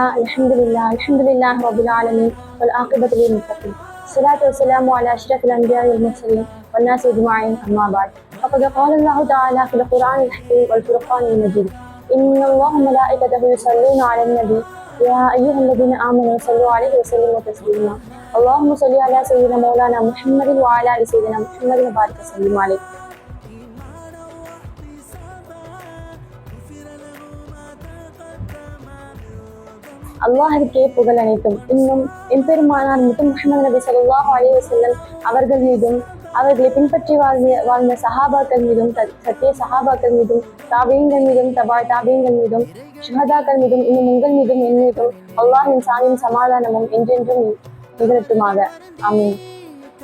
الحمد لله رب العالمين والعاقبة للمتقين. الصلاة والسلام على أشرف الأنبياء والمرسلين والناس أجمعين، أما بعد. فقد قال الله تعالى في القرآن الحكيم والفرقان المجيد: إن الله وملائكته يصلون على النبي يا أيها الذين آمنوا صلوا عليه وسلموا تسليما. اللهم صل على سيدنا مولانا محمد وعلى آل سيدنا محمد وبارك وسلم عليه. அல்லாஹ்வுக்கே புகழ் அனைத்தும். இன்னும் எம்பெருமானார் முஹம்மது நபி ஸல்லல்லாஹு அலைஹி வஸல்லம் அவர்கள் மீதும், அவர்களை பின்பற்றி வாழ்ந்த சஹாபாக்கள் மீதும், சத்திய சஹாபாக்கள் மீதும், தாபீன்கள் மீதும், தாபீன்கள் மீதும், ஷுஹதாக்கள் மீதும், இன்னும் உங்கள் மீதும், என் மீதும் அல்லாஹ்வின் சாந்தியும் சமாதானமும் என்றென்றும் நிகழட்டுமாக. ஆமீன்.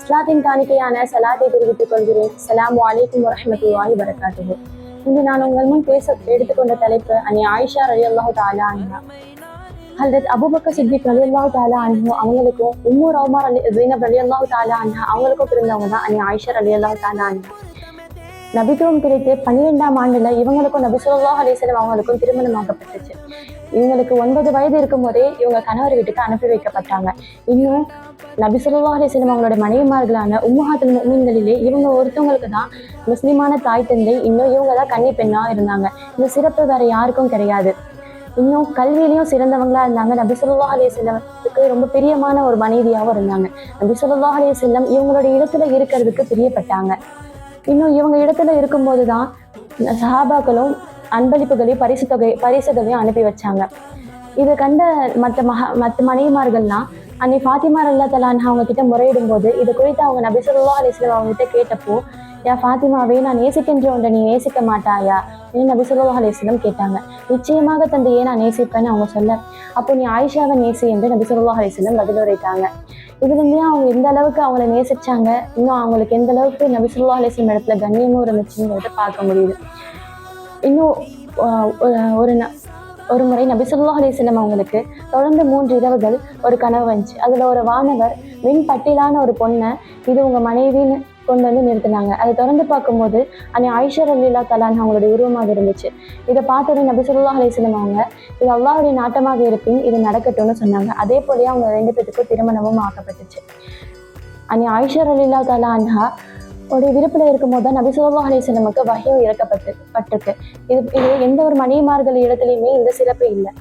இஸ்லாத்தின் காணிக்கையான சலாத்தை தெரிவித்துக் கொள்கிறேன். அஸ்ஸலாமு அலைக்கும் வரஹ்மத்துல்லாஹி வபரகாத்துஹு. இன்று நான் உங்கள் முன் பேச எடுத்துக்கொண்ட தலைப்பு அன்னி ஆயிஷா ரலியல்லாஹு தஆலா அன்ஹா. ஹல்ரத் அபூபக்கர் சித்திக் ரலியல்லாஹு தஆலா அன்ஹு அவங்களுக்கும் உம்மு ரௌமா ஸைனப் ரலியல்லாஹு தஆலா அன்ஹா அவங்களுக்கும் பிறந்தவங்க தான் அன்னி ஆயிஷா ரலியல்லாஹு தஆலா அன்ஹா. நபித்துவம் கிடைத்து 12ஆம் ஆண்டுல இவங்களுக்கும் நபி ஸல்லல்லாஹு அலைஹி வஸல்லம் அவங்களுக்கும் திருமணமாகப்பட்டுச்சு. இவங்களுக்கு 9 வயது இருக்கும் போதே இவங்க கணவர் வீட்டுக்கு அனுப்பி வைக்கப்பட்டாங்க. இன்னும் நபி ஸல்லல்லாஹு அலைஹி வஸல்லம் அவங்களோட மனைவிமார்களான உம்மஹாத்துல் முஃமினீன்களிலே இவங்க ஒருத்தவங்களுக்கு தான் முஸ்லிமான தாய் தந்தை. இன்னும் இவங்க தான் கன்னி பெண்ணா இருந்தாங்க. இந்த சிறப்பு வேற யாருக்கும் கிடையாது. இன்னும் கல்வியிலையும் சிறந்தவங்களா இருந்தாங்க. நபி ஸல்லல்லாஹு அலைஹி வஸல்லம்க்கு ரொம்ப பிரியமான ஒரு மனைவியாகவும் இருந்தாங்க. நபி ஸல்லல்லாஹு அலைஹி வஸல்லம் இவங்களோட இடத்துல இருக்கிறதுக்கு பிரியப்பட்டாங்க. இன்னும் இவங்க இடத்துல இருக்கும்போது தான் சஹாபாக்களும் அன்பளிப்புகளையும் பரிசுகளையும் அனுப்பி வச்சாங்க. இதை கண்ட மற்ற மனைவிமார்கள்லாம் அன்னை ஃபாத்திமா ரலியல்லாஹு தஆலா அன்ஹா அவங்க கிட்ட முறையிடும் போது இது குறித்து அவங்க நபி ஸல்லல்லாஹு அலைஹி வஸல்லம் அவங்க கிட்ட கேட்டப்போ, யா ஃபாத்திமாவே, நான் நேசிக்கின்ற ஒன்றை நீ நேசிக்க மாட்டாயா என்று நபி ஸல்லல்லாஹு அலைஹி வஸல்லம் கேட்டாங்க. நிச்சயமாக தந்தையே, நான் நேசிப்பேன்னு அவங்க சொல்ல, அப்போ நீ ஆயிஷாவை நேசி என்று நபி ஸல்லல்லாஹு அலைஹி வஸல்லம் பதிலுரைத்தாங்க. இதுலேருந்தே அவங்க எந்த அளவுக்கு அவங்கள நேசிச்சாங்க, இன்னும் அவங்களுக்கு எந்த அளவுக்கு நபி ஸல்லல்லாஹு அலைஹி வஸல்லம் இடத்துல கண்ணியமும் இருந்துச்சுங்கிறத பார்க்க முடியுது. இன்னும் ஒரு முறை நபி ஸல்லல்லாஹு அலைஹி வஸல்லம் அவங்களுக்கு தொடர்ந்து 3 இரவுகள் ஒரு கனவு வந்துச்சு. அதில் ஒரு வானவர் வெண்பட்டிலான ஒரு பொண்ணை இது உங்கள் மனைவின்னு கொண்டு வந்து நிறுத்தினாங்க. அதை தொடர்ந்து பார்க்கும்போது அன்னை ஆயிஷா ரலியல்லாஹு தஆலா அன்ஹா அவங்களுடைய உருவமாக இருந்துச்சு. இதை பார்த்தோன்னே நபி ஸல்லல்லாஹு அலைஹி வஸல்லம் அவங்க இது அல்லாஹ்வுடைய நாட்டமாக இருப்பின் இது நடக்கட்டும்னு சொன்னாங்க. அதே போலயே அவங்க 2 பேத்துக்கும் திருமணமும் ஆக்கப்பட்டுச்சு. அன்னை ஆயிஷா ரலியல்லாஹு தஆலா அன்ஹா உடைய விருப்பில் இருக்கும்போது தான் நபி ஸல்லல்லாஹு அலைஹி வஸல்லமுக்கு வஹ்யும் இறக்கப்பட்டிருக்கு. இது எந்த ஒரு மனைவிமார்கள் இடத்துலையுமே இந்த சிறப்பு இல்லை.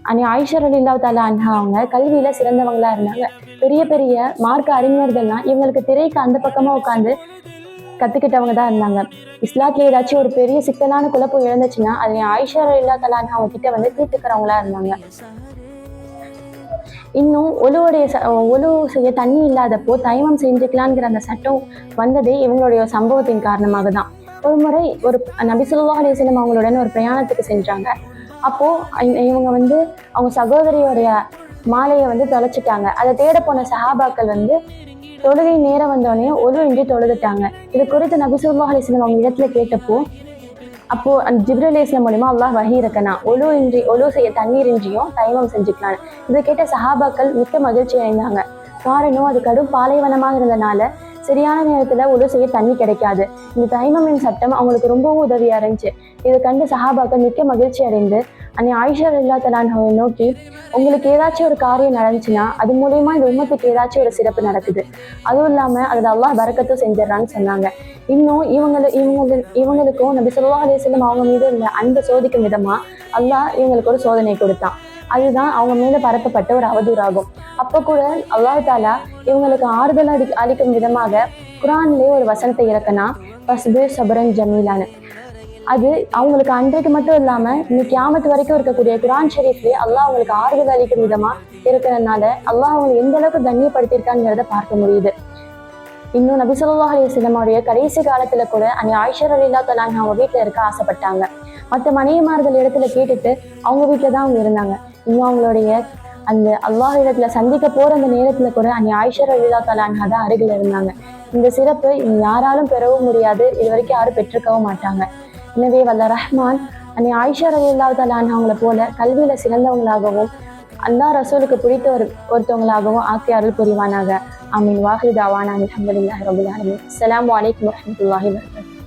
அன்னை ஆயிஷா ரலியல்லாஹு தஆலா அன்ஹா அவங்க கல்வியில சிறந்தவங்களா இருந்தாங்க. பெரிய பெரிய மார்க்க அறிஞர்கள்லாம் இவங்களுக்கு திரைக்கு அந்த பக்கமா உட்காந்து கத்துக்கிட்டவங்க தான் இருந்தாங்க. இஸ்லாத்துல ஏதாச்சும் ஒரு பெரிய சிக்கலான குழப்பம் எழுந்துச்சுன்னா அதை ஆயிஷா ரலியல்லாஹு தஆலா அன்ஹா அவங்க கிட்ட வந்து தீர்த்துக்கிறவங்களா இருந்தாங்க. இன்னும் ஒழு செய்ய தண்ணி இல்லாதப்போ தைமம் செஞ்சுக்கலாங்கிற அந்த சட்டம் வந்ததே இவங்களுடைய சம்பவத்தின் காரணமாக தான். ஒரு முறை நபி ஸல்லல்லாஹு அலைஹி வஸல்லம் அவங்களுடன் ஒரு பிரயாணத்துக்கு சென்றாங்க. அப்போ இவங்க அவங்க சகோதரியோடைய மாலையை தொலைச்சிட்டாங்க. அதை தேட போன சஹாபாக்கள் தொழுகை நேரம் வந்தோடனே ஒழு இன்றி தொழுதுட்டாங்க. இது குறித்து நபி ஸல்லல்லாஹு அலைஹி வஸல்லம் அவங்க இடத்துல கேட்டப்போ, அப்போ அந்த ஜிப்ரீல் அலைஹிஸ்ஸலாம் மூலமா அல்லாஹ் வஹி இறக்கினான், ஒழு செய்ய தண்ணீர் இன்றியும் தைமம் செஞ்சுக்கலாம். இதை கேட்ட சஹாபாக்கள் மிக்க மகிழ்ச்சி அடைந்தாங்க. காரணம், அது கடும் பாலைவனமாக இருந்தனால சரியான நேரத்துல ஒழு செய்ய தண்ணி கிடைக்காது. இந்த தைமமின் சட்டம் அவங்களுக்கு ரொம்பவும் உதவியா இருந்துச்சு. இதை கண்டு சஹாபாக்கள் மிக்க மகிழ்ச்சி அடைந்து அன்னை ஆயிஷா ரலியல்லாஹு தஆலா அன்ஹாவை நோக்கி, உங்களுக்கு ஏதாச்சும் ஒரு காரியம் நடந்துச்சுன்னா அது மூலியமா இந்த உம்மத்துக்கு ஏதாச்சும் ஒரு சிறப்பு நடக்குது, அதுவும் இல்லாம அதுல அல்லாஹ் பரக்கத்தும் செஞ்சிடறான்னு சொன்னாங்க. இன்னும் இவங்களுக்கும் நபி ஸல்லல்லாஹு அலைஹி வஸல்லம் அவங்க மீது உள்ள அன்பை சோதிக்கும் விதமா அல்லாஹ் இவங்களுக்கு ஒரு சோதனை கொடுத்தான். அதுதான் அவங்க மேல பரப்பப்பட்ட ஒரு அவதூறாகும். அப்போ கூட அல்லாஹ் தஆலா இவங்களுக்கு ஆறுதல் அளிக்கும் விதமாக குர்ஆன்லயே ஒரு வசனத்தை இறக்கினா, ஃபஸ்பிர் சப்ரன் ஜமீலான்னு. அது அவங்களுக்கு அன்றைக்கு மட்டும் இல்லாம இன்னைக்கு கியாமத் வரைக்கும் இருக்கக்கூடிய குர்ஆன் ஷரீஃப்லயே அல்லாஹ் அவங்களுக்கு ஆறுதல் அளிக்கும் விதமா இருக்கிறதுனால அல்லாஹ் அவங்க எந்த அளவுக்கு கண்ணியப்படுத்தியிருக்காங்கிறத பார்க்க முடியுது. இன்னும் நபி ஸல்லல்லாஹு அலைஹி வஸல்லம் உடைய கடைசி காலத்துல கூட அன்னை ஆயிஷா ரலியல்லாஹு தஆலா அன்ஹா அவங்க வீட்டுல இருக்க ஆசைப்பட்டாங்க. மற்ற மனைவிமார்கள் இடத்துல கேட்டுட்டு அவங்க வீட்டுல தான் அவங்க இருந்தாங்க. இன்னும் அவங்களுடைய அந்த அல்லாஹ் இடத்துல சந்திக்க போற அந்த நேரத்துல கூட அன்னை ஆயிஷா ரலியல்லாஹு தஆலா அன்ஹா தான் அருகில் இருந்தாங்க. இந்த சிறப்பு யாராலும் பெறவும் முடியாது, இது வரைக்கும் யாரும் பெற்றிருக்கவும் மாட்டாங்க. எனவே வல்ல ரஹ்மான் அன்னை ஆயிஷா ரலியல்லாஹு தஆலா அன்ஹா அவங்கள போல கல்வியில சிறந்தவங்களாகவும் அல்லாஹ் ரசூலுக்கு பிடித்த ஒருத்தவங்களாகவும் ஆக்கி அருள் புரிவானாக. ஆமீன். வாஹிரு தஅவானா அல்ஹம்துலில்லாஹி ரப்பில் ஆலமீன். அஸ்ஸலாமு அலைக்கும் வரஹ்மத்துல்லாஹி வபரகாத்துஹு.